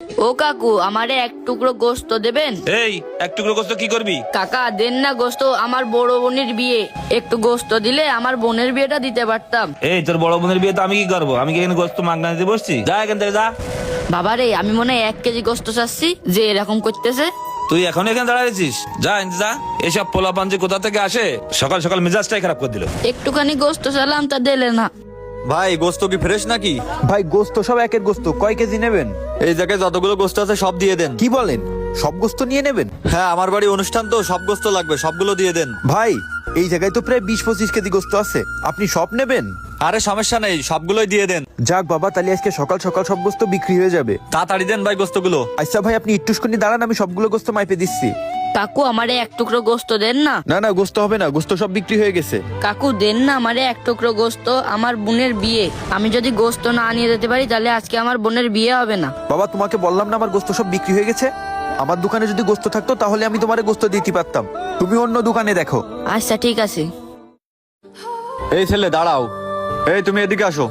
ও কাকু, আমারে এক টুকরো গোস্ত দেবেন? এই এক টুকরো গোস্ত কি করবি? কাকা দেন না গোস্ত, আমার বড় বোনের বিয়ে, একটু গোস্ত দিলে আমার বোনের বিয়েটা দিতে পারতাম। এই তোর বড় বোনের বিয়ে তো আমি কি করবো? আমি কি এখানে গোস্ত মাগনা দিতে বসছি? যা এখান থেকে যা। বাবারে, আমি মনে হয় 1 কেজি গোস্ত চাচ্ছি, যে এরকম করতেছে। তুই এখন এখানে দাঁড়াইছিস? যা এনতে যা। এসব পোলাপান যে কোথা থেকে আসে, সকাল সকাল মেজাজটাই খারাপ করে দিল। একটুখানি গোস্ত চালাম, তা দিলে না। ভাই গোস্ত কি ফ্রেশ নাকি? ভাই গোস্ত সব একের গোস্ত, কয় কেজি নেবেন? এই জায়গায় যতগুলো গোস্ত আছে সব দিয়ে দেন। কি বলেন, সব গোস্ত নিয়ে নেবেন? হ্যাঁ, আমার বাড়ি অনুষ্ঠান তো, সব গোস্ত লাগবে, সবগুলো দিয়ে দেন। ভাই এই জায়গায় তো প্রায় 20-25 কেজি গোস্ত আছে, আপনি সব নেবেন? আরে সমস্যা নেই, সবগুলোই দিয়ে দেন। যাক বাবা, তাহলে আজকে সকাল সকাল সব গোস্ত বিক্রি হয়ে যাবে। তাড়াতাড়ি দেন ভাই গোস্তগুলো। আচ্ছা ভাই, আপনি একটুখানি দাঁড়ান, আমি সবগুলো গোস্ত মাইপে দিচ্ছি। কাকু, আমারে এক টুকরো গোস্ত দেন না। না না, গোস্ত হবে না, গোস্ত সব বিক্রি হয়ে গেছে। কাকু দেন না আমারে এক টুকরো গোস্ত, আমার বোনের বিয়ে। আমি যদি গোস্ত না নিয়ে যেতে পারি, তাহলে আজকে আমার বোনের বিয়ে হবে না। বাবা তোমাকে বললাম না আমার গোস্ত সব বিক্রি হয়ে গেছে। আমার দোকানে যদি গোস্ত থাকতো তাহলে আমি তোমারে গোস্ত দিতে পারতাম, তুমি অন্য দোকানে দেখো। আচ্ছা ঠিক আছে। এই ছেলে দাঁড়াও, এই তুমি এদিকে আসো।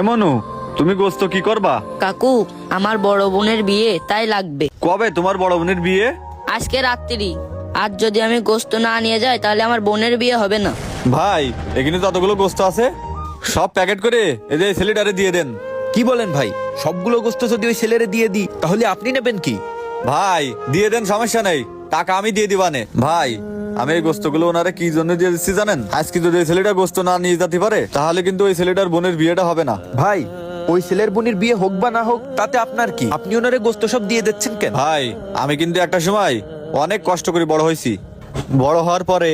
এমনু, তুমি গোস্ত কি করবা? কাকু, আমার বড় বোনের বিয়ে, তাই লাগবে। কবে তোমার বড় বোনের বিয়ে? আজকে রাত্রি। আজ যদি আমি গোস্ত না নিয়ে যাই, তাহলে আমার বোনের বিয়ে হবে না। ভাই এখানে যতগুলো গোস্ত আছে সব প্যাকেট করে এই যে ছেলেটারে দিয়ে দেন। কি বলেন ভাই, সবগুলো গোস্ত যদি ওই ছেলেরে দিয়ে দিই তাহলে আপনি নেবেন কি? ভাই দিয়ে দেন, সমস্যা নেই, টাকা আমি দিয়ে দিবানে। ভাই আমি এই গোস্তগুলো ওনারে কি জন্য দিয়ে দিচ্ছি জানেন? আজকে যদি ওই ছেলেটা গোস্ত না নিয়ে যেতে পারে, তাহলে কিন্তু ওই ছেলেটার বোনের বিয়েটা হবে না। ভাই ওই ছেলের বোনের বিয়ে হোক বা না হোক তাতে আপনার কি? আপনি ওনারে গোস্ত সব দিয়ে দিচ্ছেন কেন? ভাই আমি কিন্তু একটা সময় অনেক কষ্ট করে বড় হয়েছি, বড় হওয়ার পরে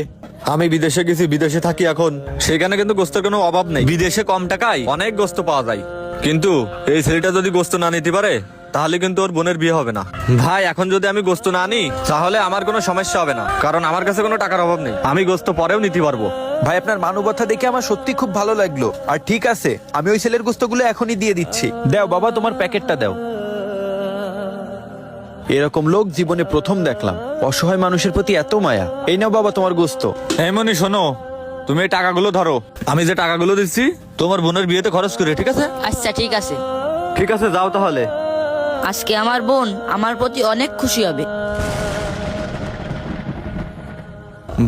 আমি বিদেশে গেছি, বিদেশে থাকি এখন। সেখানে কিন্তু গোস্তের কোনো অভাব নেই, বিদেশে কম টাকায় অনেক গোস্ত পাওয়া যায়। কিন্তু এই ছেলেটা যদি গোস্ত না নিতে পারে, তাহলে কিন্তু ওর বোনের বিয়ে হবে না। ভাই এখন যদি আমি গোস্ত না নিই, তাহলে আমার কোনো সমস্যা হবে না, কারণ আমার কাছে কোনো টাকার অভাব নেই, আমি গোস্ত পরেও নিতে পারবো। ভাই আপনার মানবতা দেখে আমার সত্যি খুব ভালো লাগলো। আর ঠিক আছে, আমি ওই ছেলের গোস্তগুলো এখনই দিয়ে দিচ্ছি। দাও বাবা, তোমার প্যাকেটটা দাও। এরকম লোক জীবনে প্রথম দেখলাম, অসহায় মানুষের প্রতি এত মায়া। এই নাও বাবা তোমার গোস্ত। এমনই শোনো, তুমি এই টাকাগুলো ধরো, আমি যে টাকাগুলো দিচ্ছি তোমার বোনের বিয়েতে খরচ করে, ঠিক আছে? আচ্ছা ঠিক আছে। ঠিক আছে, যাও তাহলে। আজকে আমার বোন আমার প্রতি অনেক খুশি হবে।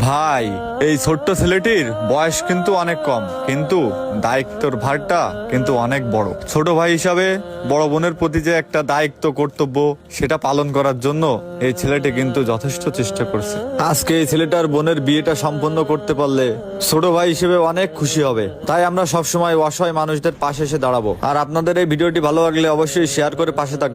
ভাই এই ছোট্ট ছেলেটির বয়স কিন্তু অনেক কম, কিন্তু দায়িত্বর ভারটা কিন্তু অনেক বড়। ছোট ভাই হিসাবে বড় বোনের প্রতি যে একটা দায়িত্ব, কর্তব্য, সেটা পালন করার জন্য এই ছেলেটি কিন্তু যথেষ্ট চেষ্টা করছে। আজকে এই ছেলেটার বোনের বিয়েটা সম্পন্ন করতে পারলে ছোট ভাই হিসেবে অনেক খুশি হবে। তাই আমরা সবসময় অসহায় মানুষদের পাশে এসে দাঁড়াবো। আর আপনাদের এই ভিডিওটি ভালো লাগলে অবশ্যই শেয়ার করে পাশে থাকবেন।